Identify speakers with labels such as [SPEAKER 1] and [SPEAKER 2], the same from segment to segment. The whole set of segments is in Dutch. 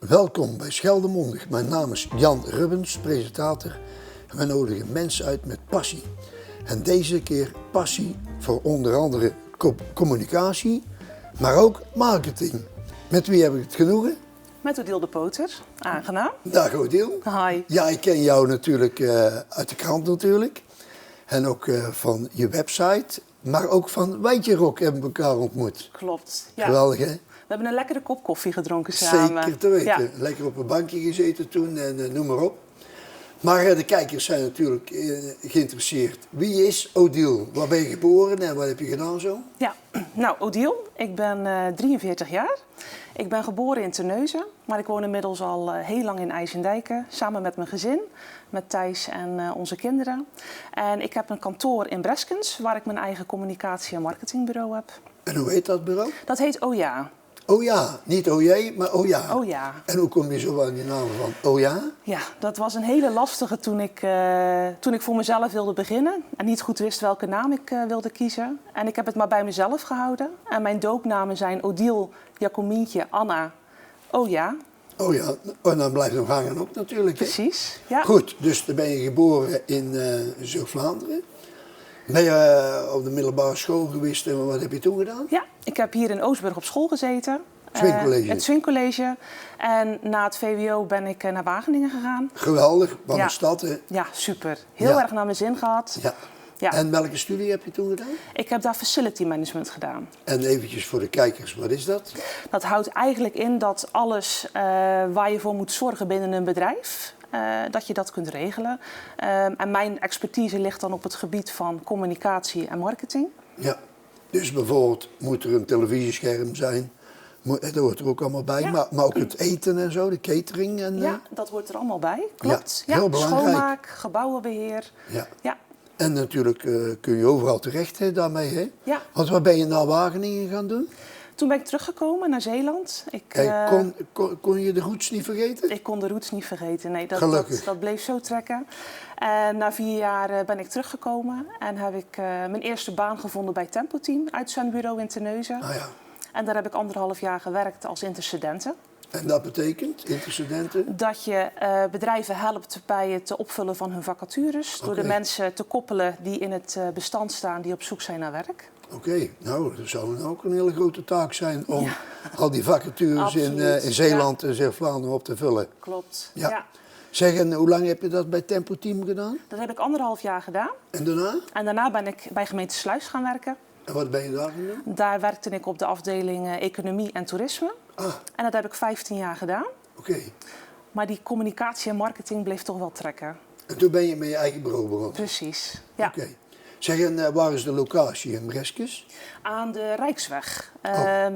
[SPEAKER 1] Welkom bij Scheldemondig. Mijn naam is Jan Rubbens, presentator. En wij nodigen mensen uit met passie. En deze keer passie voor onder andere communicatie, maar ook marketing. Met wie heb ik het genoegen?
[SPEAKER 2] Met Odile de Poter. Aangenaam.
[SPEAKER 1] Dag Odile.
[SPEAKER 2] Hi.
[SPEAKER 1] Ja, ik ken jou natuurlijk uit de krant natuurlijk. En ook van je website. Maar ook van Wijntje Rock hebben we elkaar ontmoet.
[SPEAKER 2] Klopt. Ja.
[SPEAKER 1] Geweldig, hè?
[SPEAKER 2] We hebben een lekkere kop koffie gedronken samen.
[SPEAKER 1] Zeker te weten.
[SPEAKER 2] Ja.
[SPEAKER 1] Lekker op een bankje gezeten toen en noem maar op. Maar de kijkers zijn natuurlijk geïnteresseerd. Wie is Odile? Waar ben je geboren en wat heb je gedaan zo?
[SPEAKER 2] Ja, nou Odile, ik ben 43 jaar. Ik ben geboren in Terneuzen, maar ik woon inmiddels al heel lang in IJsendijken. Samen met mijn gezin, met Thijs en onze kinderen. En ik heb een kantoor in Breskens, waar ik mijn eigen communicatie- en marketingbureau heb.
[SPEAKER 1] En hoe heet dat bureau?
[SPEAKER 2] Dat heet OJA.
[SPEAKER 1] Oh ja, niet OJ, maar oh ja.
[SPEAKER 2] Oh ja.
[SPEAKER 1] En hoe kom je zo aan die naam van oh ja?
[SPEAKER 2] Ja, dat was een hele lastige toen ik voor mezelf wilde beginnen. En niet goed wist welke naam ik wilde kiezen. En ik heb het maar bij mezelf gehouden. En mijn doopnamen zijn Odile, Jacomientje, Anna. Oh ja.
[SPEAKER 1] Oh ja, en dan blijft nog hangen ook natuurlijk. Hè?
[SPEAKER 2] Precies. Ja.
[SPEAKER 1] Goed, dus dan ben je geboren in Zuid-Vlaanderen. Ben je op de middelbare school geweest en wat heb je toen gedaan?
[SPEAKER 2] Ja, ik heb hier in Oostburg op school gezeten.
[SPEAKER 1] Swingcollege.
[SPEAKER 2] Het Swingcollege. En na het VWO ben ik naar Wageningen gegaan.
[SPEAKER 1] Geweldig, wat
[SPEAKER 2] Ja.
[SPEAKER 1] een stad hè?
[SPEAKER 2] Ja, super. Heel
[SPEAKER 1] Ja.
[SPEAKER 2] erg naar mijn zin gehad.
[SPEAKER 1] Ja.
[SPEAKER 2] Ja.
[SPEAKER 1] En welke studie heb je toen gedaan?
[SPEAKER 2] Ik heb daar facility management gedaan.
[SPEAKER 1] En eventjes voor de kijkers, wat is dat?
[SPEAKER 2] Dat houdt eigenlijk in dat alles waar je voor moet zorgen binnen een bedrijf, dat je dat kunt regelen. En mijn expertise ligt dan op het gebied van communicatie en marketing.
[SPEAKER 1] Ja, dus bijvoorbeeld moet er een televisiescherm zijn. Dat hoort er ook allemaal bij,
[SPEAKER 2] Ja.
[SPEAKER 1] maar ook het eten en zo, de catering. En,
[SPEAKER 2] Ja, dat hoort er allemaal bij. Klopt.
[SPEAKER 1] Ja, heel belangrijk.
[SPEAKER 2] Schoonmaak, gebouwenbeheer.
[SPEAKER 1] Ja.
[SPEAKER 2] Ja.
[SPEAKER 1] En natuurlijk kun je overal terecht hè, daarmee. Hè?
[SPEAKER 2] Ja.
[SPEAKER 1] Want wat ben je naar Wageningen gaan doen?
[SPEAKER 2] Toen ben ik teruggekomen naar Zeeland.
[SPEAKER 1] Kon je de roots niet vergeten?
[SPEAKER 2] Ik kon de roots niet vergeten. Nee,
[SPEAKER 1] Gelukkig.
[SPEAKER 2] dat bleef zo trekken. En na 4 jaar ben ik teruggekomen en heb ik mijn eerste baan gevonden bij Tempo Team, uitzendbureau in Terneuzen.
[SPEAKER 1] Ah ja.
[SPEAKER 2] En daar heb ik 1,5 jaar gewerkt als intercedente.
[SPEAKER 1] En dat betekent, intercedenten?
[SPEAKER 2] Dat je bedrijven helpt bij het opvullen van hun vacatures. Door de mensen te koppelen die in het bestand staan, die op zoek zijn naar werk.
[SPEAKER 1] Oké, nou, dat zou ook een hele grote taak zijn om al die vacatures in
[SPEAKER 2] Absoluut,
[SPEAKER 1] Zeeland en Zuid-Vlaanderen op te vullen.
[SPEAKER 2] Klopt.
[SPEAKER 1] Ja.
[SPEAKER 2] Ja.
[SPEAKER 1] Zeg, en hoe lang heb je dat bij Tempo Team gedaan?
[SPEAKER 2] Dat heb ik 1,5 jaar gedaan.
[SPEAKER 1] En daarna?
[SPEAKER 2] En daarna ben ik bij gemeente Sluis gaan werken.
[SPEAKER 1] En wat ben je daar gedaan?
[SPEAKER 2] Daar werkte ik op de afdeling economie en toerisme.
[SPEAKER 1] Ah,
[SPEAKER 2] En dat heb ik 15 jaar gedaan.
[SPEAKER 1] oké.
[SPEAKER 2] Maar die communicatie en marketing bleef toch wel trekken.
[SPEAKER 1] En toen ben je met je eigen bureau begonnen?
[SPEAKER 2] Precies. Ja.
[SPEAKER 1] Oké. Zeg, en waar is de locatie in Breskens?
[SPEAKER 2] Aan de Rijksweg.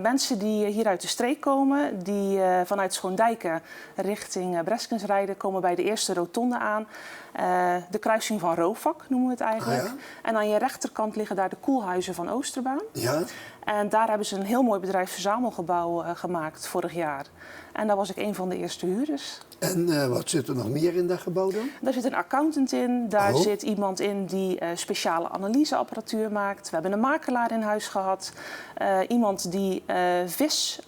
[SPEAKER 2] Mensen die hier uit de streek komen, die vanuit Schoondijken richting Breskens rijden, komen bij de eerste rotonde aan. De kruising van Roofvak noemen we het eigenlijk.
[SPEAKER 1] Ah, ja?
[SPEAKER 2] En aan je rechterkant liggen daar de koelhuizen van Oosterbaan.
[SPEAKER 1] Ja?
[SPEAKER 2] En daar hebben ze een heel mooi bedrijfsverzamelgebouw gemaakt vorig jaar. En daar was ik een van de eerste huurders.
[SPEAKER 1] En wat zit er nog meer in dat gebouw dan?
[SPEAKER 2] Daar zit een accountant in, daar
[SPEAKER 1] Oh.
[SPEAKER 2] zit iemand in die speciale analyseapparatuur maakt. We hebben een makelaar in huis gehad, iemand die vis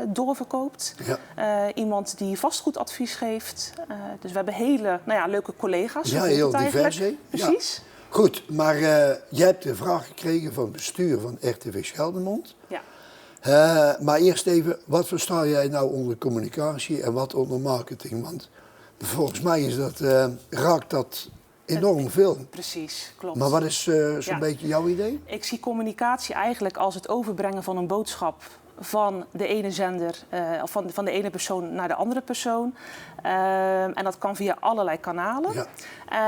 [SPEAKER 2] doorverkoopt, iemand die vastgoedadvies geeft. Dus we hebben hele leuke collega's.
[SPEAKER 1] Ja,
[SPEAKER 2] zo voelt
[SPEAKER 1] heel
[SPEAKER 2] het eigenlijk.
[SPEAKER 1] divers, hè?
[SPEAKER 2] Precies.
[SPEAKER 1] Ja. Goed, maar jij hebt de vraag gekregen van het bestuur van RTV Scheldemond.
[SPEAKER 2] Ja.
[SPEAKER 1] Maar eerst even, wat versta jij nou onder communicatie en wat onder marketing? Want volgens mij is dat, raakt dat enorm veel.
[SPEAKER 2] Precies, klopt.
[SPEAKER 1] Maar wat is zo'n beetje jouw idee?
[SPEAKER 2] Ik zie communicatie eigenlijk als het overbrengen van een boodschap van de ene zender, of van de ene persoon naar de andere persoon. En dat kan via allerlei kanalen.
[SPEAKER 1] Ja.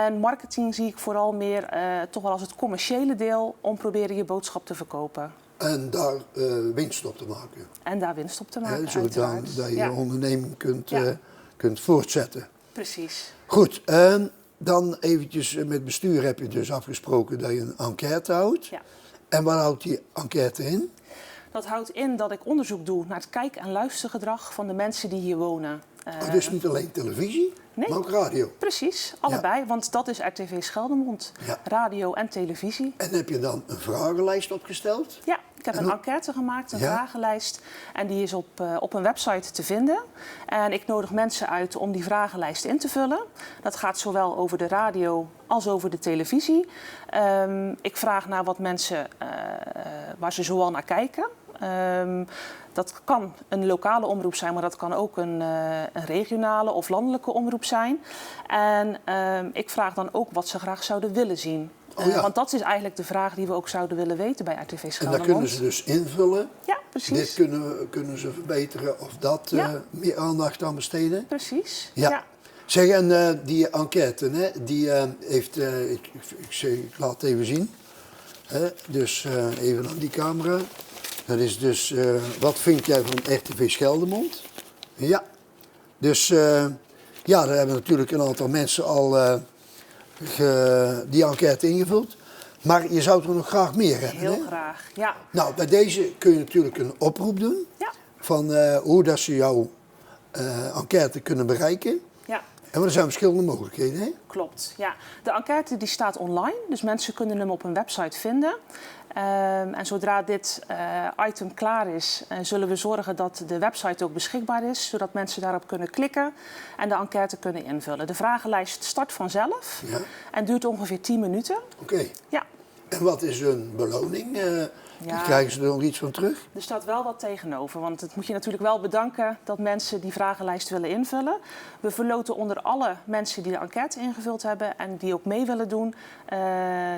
[SPEAKER 2] En marketing zie ik vooral meer toch wel als het commerciële deel om proberen je boodschap te verkopen.
[SPEAKER 1] En daar winst op te maken.
[SPEAKER 2] En daar winst op te maken,
[SPEAKER 1] Zodat
[SPEAKER 2] uiteraard.
[SPEAKER 1] dat je
[SPEAKER 2] Ja,
[SPEAKER 1] je onderneming
[SPEAKER 2] Ja.
[SPEAKER 1] kunt voortzetten.
[SPEAKER 2] precies.
[SPEAKER 1] Goed, dan eventjes met bestuur heb je dus afgesproken dat je een enquête houdt.
[SPEAKER 2] Ja.
[SPEAKER 1] En wat houdt die enquête in?
[SPEAKER 2] Dat houdt in dat ik onderzoek doe naar het kijk- en luistergedrag van de mensen die hier wonen.
[SPEAKER 1] Dus niet alleen televisie,
[SPEAKER 2] nee.
[SPEAKER 1] maar ook radio.
[SPEAKER 2] Precies, allebei, want dat is RTV Scheldemond.
[SPEAKER 1] Ja.
[SPEAKER 2] Radio en televisie.
[SPEAKER 1] En heb je dan een vragenlijst opgesteld?
[SPEAKER 2] Ja, Ik heb een enquête gemaakt, een vragenlijst. En die is op een website te vinden. En ik nodig mensen uit om die vragenlijst in te vullen. Dat gaat zowel over de radio als over de televisie. Ik vraag naar wat mensen, waar ze zoal naar kijken. Dat kan een lokale omroep zijn, maar dat kan ook een regionale of landelijke omroep zijn. En ik vraag dan ook wat ze graag zouden willen zien. Want dat is eigenlijk de vraag die we ook zouden willen weten bij RTV Geldermond.
[SPEAKER 1] En daar kunnen ze dus invullen.
[SPEAKER 2] Ja, precies.
[SPEAKER 1] Dit kunnen ze verbeteren of dat meer aandacht aan besteden.
[SPEAKER 2] Precies.
[SPEAKER 1] Ja. Zeg, en die enquête, hè, die heeft, ik laat het even zien. Dus even aan die camera. Dat is dus, wat vind jij van RTV Geldermond? Ja. Dus daar hebben natuurlijk een aantal mensen al die enquête ingevuld. Maar je zou er nog graag meer hebben.
[SPEAKER 2] Heel graag, ja.
[SPEAKER 1] Nou, bij deze kun je natuurlijk een oproep doen.
[SPEAKER 2] Ja.
[SPEAKER 1] Van hoe dat ze jouw enquête kunnen bereiken.
[SPEAKER 2] Ja.
[SPEAKER 1] En er zijn verschillende mogelijkheden, hè?
[SPEAKER 2] Klopt, ja. De enquête die staat online, dus mensen kunnen hem op een website vinden. En zodra dit item klaar is, zullen we zorgen dat de website ook beschikbaar is, zodat mensen daarop kunnen klikken en de enquête kunnen invullen. De vragenlijst start vanzelf en duurt ongeveer 10 minuten.
[SPEAKER 1] Oké.
[SPEAKER 2] Ja.
[SPEAKER 1] En wat is hun beloning? Krijgen ze er nog iets van terug?
[SPEAKER 2] Er staat wel wat tegenover, want het moet je natuurlijk wel bedanken dat mensen die vragenlijst willen invullen. We verloten onder alle mensen die de enquête ingevuld hebben en die ook mee willen doen,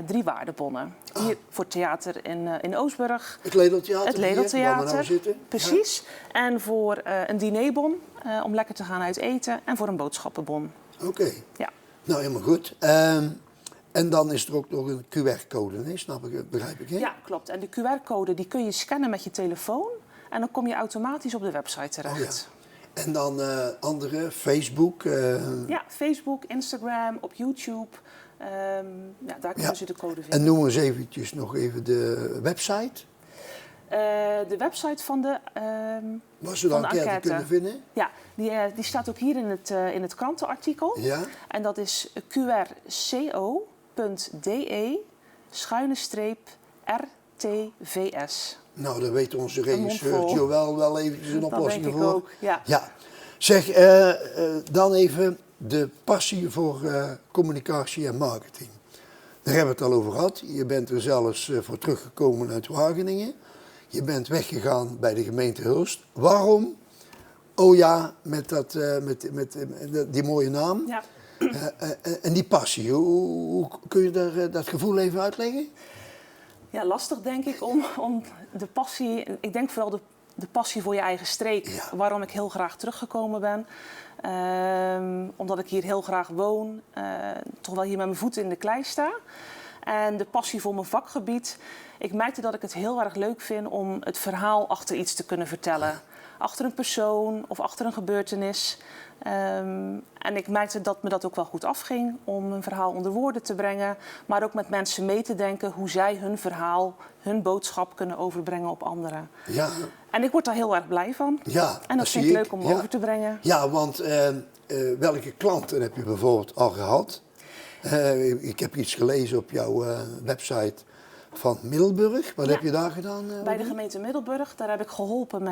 [SPEAKER 2] 3 waardebonnen. Hier voor theater in Oostburg.
[SPEAKER 1] Het Ledeltheater?
[SPEAKER 2] Het Ledeltheater,
[SPEAKER 1] waar we nou zitten.
[SPEAKER 2] Precies. Ja. En voor een dinerbon om lekker te gaan uit eten en voor een boodschappenbon.
[SPEAKER 1] Oké.
[SPEAKER 2] Ja.
[SPEAKER 1] Nou, helemaal goed. En dan is er ook nog een QR-code, nee? Begrijp ik, hè? Ja,
[SPEAKER 2] klopt. En de QR-code die kun je scannen met je telefoon en dan kom je automatisch op de website terecht.
[SPEAKER 1] Oh, ja. En dan andere, Facebook?
[SPEAKER 2] Ja, Facebook, Instagram, op YouTube. Daar kunnen ze de code vinden.
[SPEAKER 1] En noem eens eventjes nog even de website.
[SPEAKER 2] De website van de
[SPEAKER 1] waar ze de enquête kunnen vinden?
[SPEAKER 2] Ja, die staat ook hier in het krantenartikel.
[SPEAKER 1] Ja.
[SPEAKER 2] En dat is qrco.de/RTVS.
[SPEAKER 1] Nou, daar weet onze regisseur Joël wel eventjes een oplossing voor.
[SPEAKER 2] Dat denk ik ook, ja.
[SPEAKER 1] Zeg, dan even de passie voor communicatie en marketing. Daar hebben we het al over gehad. Je bent er zelfs voor teruggekomen uit Wageningen. Je bent weggegaan bij de gemeente Hulst. Waarom? Oh ja, met die mooie naam. Ja. En die passie. Hoe kun je dat gevoel even uitleggen?
[SPEAKER 2] Ja, lastig denk ik om de passie. Ik denk vooral de passie voor je eigen streek. Ja. Waarom ik heel graag teruggekomen ben. Omdat ik hier heel graag woon. Toch wel hier met mijn voeten in de klei sta. En de passie voor mijn vakgebied. Ik merkte dat ik het heel erg leuk vind om het verhaal achter iets te kunnen vertellen. Achter een persoon of achter een gebeurtenis. En ik merkte dat me dat ook wel goed afging om een verhaal onder woorden te brengen. Maar ook met mensen mee te denken hoe zij hun verhaal, hun boodschap kunnen overbrengen op anderen. Ja. En ik word daar heel erg blij van. Ja, en dat vind ik leuk om over te brengen.
[SPEAKER 1] Ja, want welke klanten heb je bijvoorbeeld al gehad? Ik heb iets gelezen op jouw website van Middelburg. Wat heb je daar gedaan?
[SPEAKER 2] Bij de gemeente Middelburg. Daar heb ik geholpen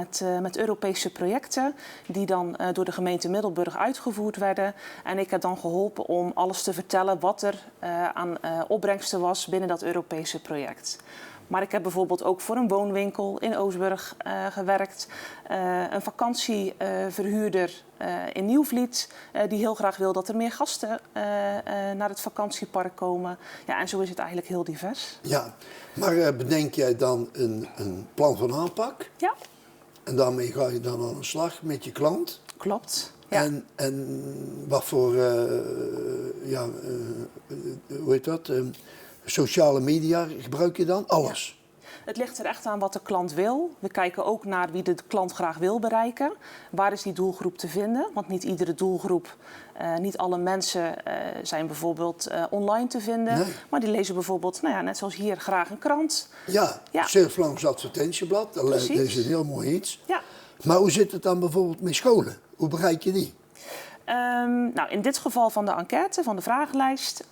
[SPEAKER 2] met Europese projecten die dan door de gemeente Middelburg uitgevoerd werden. En ik heb dan geholpen om alles te vertellen wat er aan opbrengsten was binnen dat Europese project. Maar ik heb bijvoorbeeld ook voor een woonwinkel in Oostburg gewerkt. Een vakantieverhuurder in Nieuwvliet die heel graag wil dat er meer gasten naar het vakantiepark komen. Ja, en zo is het eigenlijk heel divers.
[SPEAKER 1] Ja, maar bedenk jij dan een plan van aanpak? Ja. En daarmee ga je dan aan de slag met je klant?
[SPEAKER 2] Klopt. Ja.
[SPEAKER 1] En wat voor, hoe heet dat? Sociale media gebruik je dan? Alles?
[SPEAKER 2] Ja. Het ligt er echt aan wat de klant wil. We kijken ook naar wie de klant graag wil bereiken. Waar is die doelgroep te vinden? Want niet iedere doelgroep, niet alle mensen zijn bijvoorbeeld online te vinden. Nee. Maar die lezen bijvoorbeeld, net zoals hier, graag een krant.
[SPEAKER 1] Ja. Surf langs advertentieblad. Dat is een heel mooi iets. Ja. Maar hoe zit het dan bijvoorbeeld met scholen? Hoe bereik je die?
[SPEAKER 2] Nou, in dit geval van de enquête, van de vragenlijst,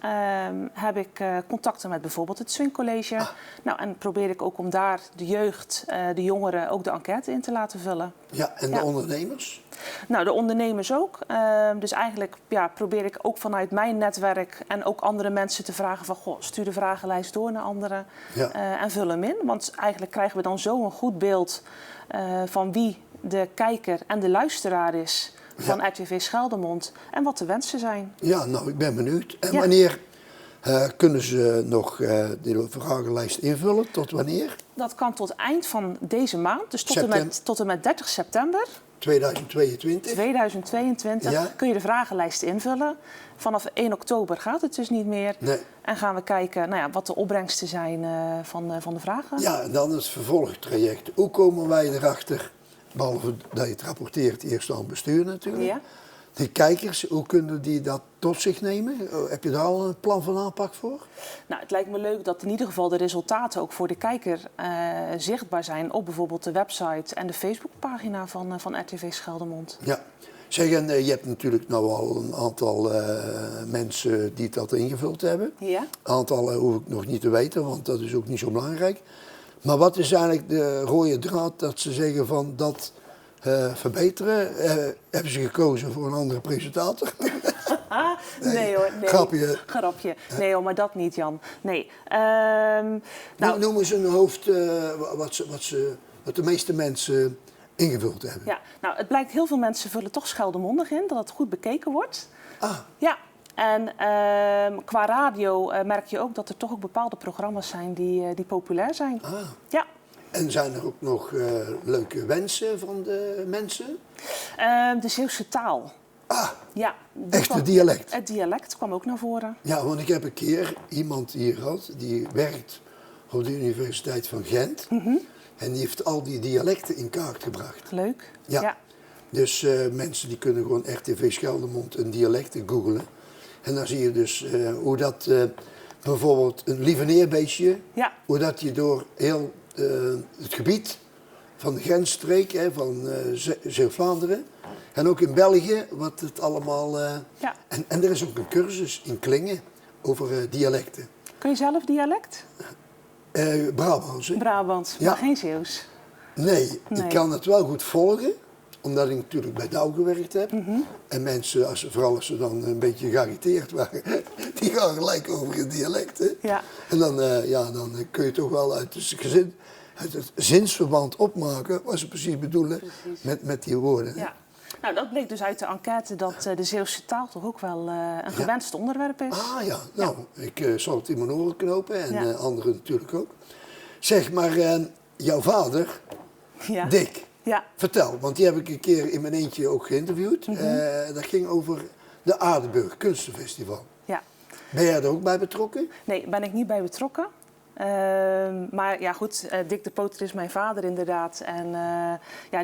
[SPEAKER 2] heb ik contacten met bijvoorbeeld het Swing College. Nou, en probeer ik ook om daar de jeugd, de jongeren, ook de enquête in te laten vullen.
[SPEAKER 1] Ja, en de ondernemers?
[SPEAKER 2] Nou, de ondernemers ook. Dus eigenlijk probeer ik ook vanuit mijn netwerk en ook andere mensen te vragen van, goh, stuur de vragenlijst door naar anderen en vul hem in. Want eigenlijk krijgen we dan zo een goed beeld van wie de kijker en de luisteraar is van RTV Scheldemond en wat de wensen zijn.
[SPEAKER 1] Ja, nou, ik ben benieuwd. En wanneer kunnen ze nog de vragenlijst invullen? Tot wanneer?
[SPEAKER 2] Dat kan tot eind van deze maand, dus tot en met 30 september.
[SPEAKER 1] 2022?
[SPEAKER 2] 2022 kun je de vragenlijst invullen. Vanaf 1 oktober gaat het dus niet meer.
[SPEAKER 1] Nee.
[SPEAKER 2] En gaan we kijken wat de opbrengsten zijn van de vragen.
[SPEAKER 1] Ja, en dan het vervolgtraject. Hoe komen wij erachter, behalve dat je het rapporteert eerst aan het bestuur natuurlijk.
[SPEAKER 2] Ja.
[SPEAKER 1] Die kijkers, hoe kunnen die dat tot zich nemen? Heb je daar al een plan van aanpak voor?
[SPEAKER 2] Nou, het lijkt me leuk dat in ieder geval de resultaten ook voor de kijker zichtbaar zijn op bijvoorbeeld de website en de Facebookpagina van RTV Scheldemond.
[SPEAKER 1] Ja. Zeg, en je hebt natuurlijk nou al een aantal mensen die dat ingevuld hebben.
[SPEAKER 2] Ja.
[SPEAKER 1] Een aantal hoef ik nog niet te weten, want dat is ook niet zo belangrijk. Maar wat is eigenlijk de rode draad dat ze zeggen van dat verbeteren? Hebben ze gekozen voor een andere presentator?
[SPEAKER 2] Nee hoor, nee.
[SPEAKER 1] Grapje.
[SPEAKER 2] Nee hoor, maar dat niet, Jan. Nee.
[SPEAKER 1] Noem eens een hoofd wat de meeste mensen ingevuld hebben.
[SPEAKER 2] Ja, nou, het blijkt heel veel mensen vullen toch Scheldemondig in, dat het goed bekeken wordt. Ja, en qua radio merk je ook dat er toch ook bepaalde programma's zijn die populair zijn. Ja.
[SPEAKER 1] En zijn er ook nog leuke wensen van de mensen?
[SPEAKER 2] De Zeeuwse taal. Ja,
[SPEAKER 1] echt het dialect?
[SPEAKER 2] Het dialect kwam ook naar voren.
[SPEAKER 1] Ja, want ik heb een keer iemand hier gehad, die werkt op de Universiteit van Gent. En die heeft al die dialecten in kaart gebracht.
[SPEAKER 2] Leuk.
[SPEAKER 1] Ja. Dus mensen die kunnen gewoon RTV Scheldemond en dialecten googlen. En dan zie je dus hoe dat bijvoorbeeld een lieveneerbeestje, hoe dat je door heel het gebied van de grensstreek, van Zeeuw-Vlaanderen en ook in België, wat het allemaal... En er is ook een cursus in Klingen over dialecten.
[SPEAKER 2] Kun je zelf dialect?
[SPEAKER 1] Brabants.
[SPEAKER 2] Brabants, maar geen Zeeuws.
[SPEAKER 1] Nee, ik kan het wel goed volgen, omdat ik natuurlijk bij Douw gewerkt heb. En mensen, vooral als ze dan een beetje geagiteerd waren, die gaan gelijk over het dialect. Hè?
[SPEAKER 2] Ja.
[SPEAKER 1] En dan kun je toch wel uit het zinsverband opmaken wat ze precies bedoelen met die woorden.
[SPEAKER 2] Ja. Nou, dat bleek dus uit de enquête dat de Zeeuwse taal toch ook wel een gewenst onderwerp is.
[SPEAKER 1] Nou, ik zal het in mijn oren knopen en anderen natuurlijk ook. Zeg, maar jouw vader, Dick, vertel, want die heb ik een keer in mijn eentje ook geïnterviewd. Dat ging over de Aardenburg Kunstenfestival. Ja. Ben jij er ook bij betrokken?
[SPEAKER 2] Nee, ben ik niet bij betrokken. Maar ja goed, Dick de Poter is mijn vader inderdaad. En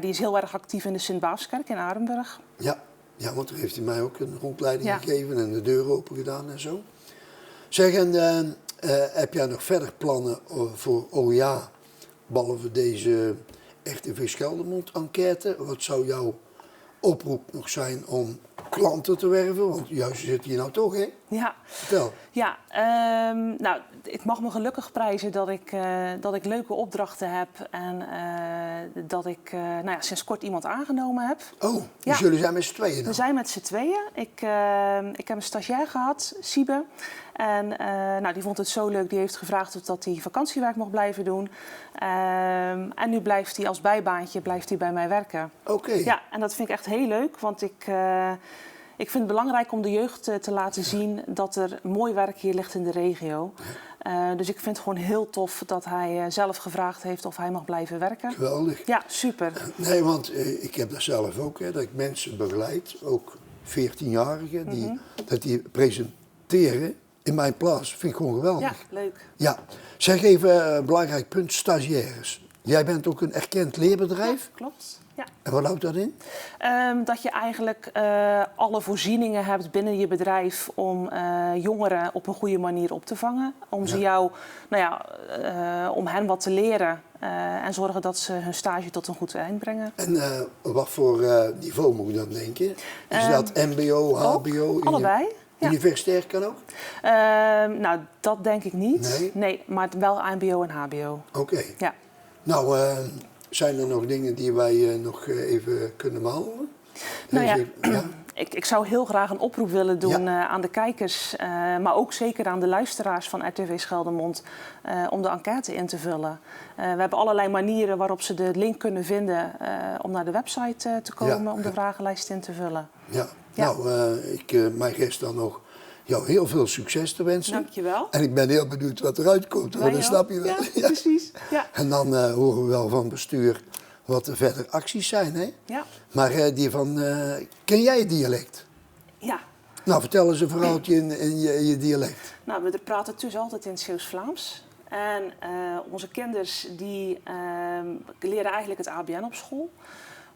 [SPEAKER 2] die is heel erg actief in de Sint-Baafskerk in Arenburg.
[SPEAKER 1] Ja, want toen heeft hij mij ook een rondleiding gegeven en de deur open gedaan en zo. Zeg, en heb jij nog verder plannen voor OJA, behalve deze RTV Scheldemond enquête? Wat zou jouw oproep nog zijn om klanten te werven? Want juist zit hier nou toch, hè? Ja. Vertel.
[SPEAKER 2] Ja, nou, ik mag me gelukkig prijzen dat ik leuke opdrachten heb en dat ik sinds kort iemand aangenomen heb.
[SPEAKER 1] Oh, dus jullie zijn met z'n tweeën dan?
[SPEAKER 2] We zijn met z'n tweeën. Ik heb een stagiair gehad, Siebe. En die vond het zo leuk, die heeft gevraagd of dat hij vakantiewerk mocht blijven doen. En nu blijft hij als bijbaantje bij mij werken.
[SPEAKER 1] Oké.
[SPEAKER 2] Ja, en dat vind ik echt heel leuk, want ik vind het belangrijk om de jeugd te laten zien dat er mooi werk hier ligt in de regio. Dus ik vind het gewoon heel tof dat hij zelf gevraagd heeft of hij mag blijven werken.
[SPEAKER 1] Geweldig.
[SPEAKER 2] Ja, super.
[SPEAKER 1] Nee, want ik heb dat zelf ook, dat ik mensen begeleid, ook 14-jarigen, dat die presenteren in mijn plaats. Vind ik gewoon geweldig.
[SPEAKER 2] Ja, leuk.
[SPEAKER 1] Ja. Zeg even een belangrijk punt, stagiaires. Jij bent ook een erkend leerbedrijf?
[SPEAKER 2] Ja, klopt. Ja.
[SPEAKER 1] En wat houdt dat in?
[SPEAKER 2] Dat je eigenlijk alle voorzieningen hebt binnen je bedrijf om jongeren op een goede manier op te vangen. Om ze om hen wat te leren en zorgen dat ze hun stage tot een goed eind brengen.
[SPEAKER 1] En wat voor niveau moet ik dan denken? Is dat mbo, hbo?
[SPEAKER 2] Allebei. Ja.
[SPEAKER 1] Universitair kan ook?
[SPEAKER 2] Nou, dat denk ik niet. Nee, maar wel mbo en hbo.
[SPEAKER 1] Oké.
[SPEAKER 2] Ja.
[SPEAKER 1] Nou, zijn er nog dingen die wij nog even kunnen behandelen?
[SPEAKER 2] Nou ja,
[SPEAKER 1] ja.
[SPEAKER 2] Ik zou heel graag een oproep willen doen aan de kijkers, maar ook zeker aan de luisteraars van RTV Scheldermond om de enquête in te vullen. We hebben allerlei manieren waarop ze de link kunnen vinden om naar de website te komen om de vragenlijst in te vullen.
[SPEAKER 1] Ja,
[SPEAKER 2] Ja.
[SPEAKER 1] nou, ik mij rest dan nog jou heel veel succes te wensen.
[SPEAKER 2] Dankjewel.
[SPEAKER 1] En ik ben heel benieuwd wat eruit komt, hoor.
[SPEAKER 2] Wij
[SPEAKER 1] Dat
[SPEAKER 2] ook.
[SPEAKER 1] snap je wel.
[SPEAKER 2] Ja, precies. Ja.
[SPEAKER 1] En dan horen we wel van het bestuur wat er verder acties zijn, hè?
[SPEAKER 2] Ja.
[SPEAKER 1] Maar die van, ken jij het dialect?
[SPEAKER 2] Ja.
[SPEAKER 1] Nou, vertel eens een verhaaltje in je dialect.
[SPEAKER 2] Nou, we praten dus altijd in het Zeeuws-Vlaams. En onze kinders die leren eigenlijk het ABN op school.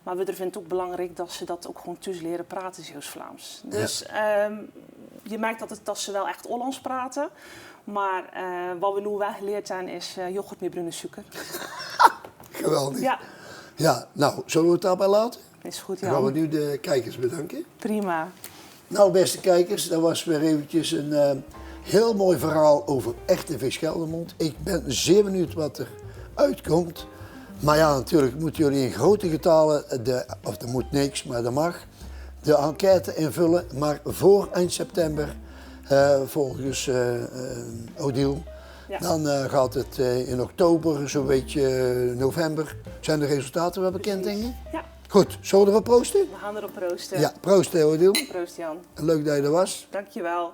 [SPEAKER 2] Maar we vinden het ook belangrijk dat ze dat ook gewoon thuis leren praten, Zeeuws-Vlaams. Dus je merkt dat ze wel echt Hollands praten. Maar wat we nu wel geleerd hebben is yoghurt met bruine suiker.
[SPEAKER 1] Geweldig.
[SPEAKER 2] Ja,
[SPEAKER 1] Ja, nou, zullen we het daarbij laten?
[SPEAKER 2] is goed,
[SPEAKER 1] Dan gaan we
[SPEAKER 2] Jan.
[SPEAKER 1] nu de kijkers bedanken.
[SPEAKER 2] Prima.
[SPEAKER 1] Nou, beste kijkers, dat was weer eventjes een heel mooi verhaal over RTV Scheldermond. Ik ben zeer benieuwd wat er uitkomt. Maar ja, natuurlijk moeten jullie in grote getalen, of er moet niks, maar dat mag, de enquête invullen. Maar voor eind september, volgens Odile,
[SPEAKER 2] Ja.
[SPEAKER 1] dan gaat het in oktober, zo'n beetje november, zijn de resultaten wel bekend, denk ik?
[SPEAKER 2] Ja,
[SPEAKER 1] Goed, zullen we erop proosten?
[SPEAKER 2] we gaan erop proosten.
[SPEAKER 1] Ja, proost Odile.
[SPEAKER 2] Proost, Jan.
[SPEAKER 1] Leuk dat je er was.
[SPEAKER 2] Dankjewel.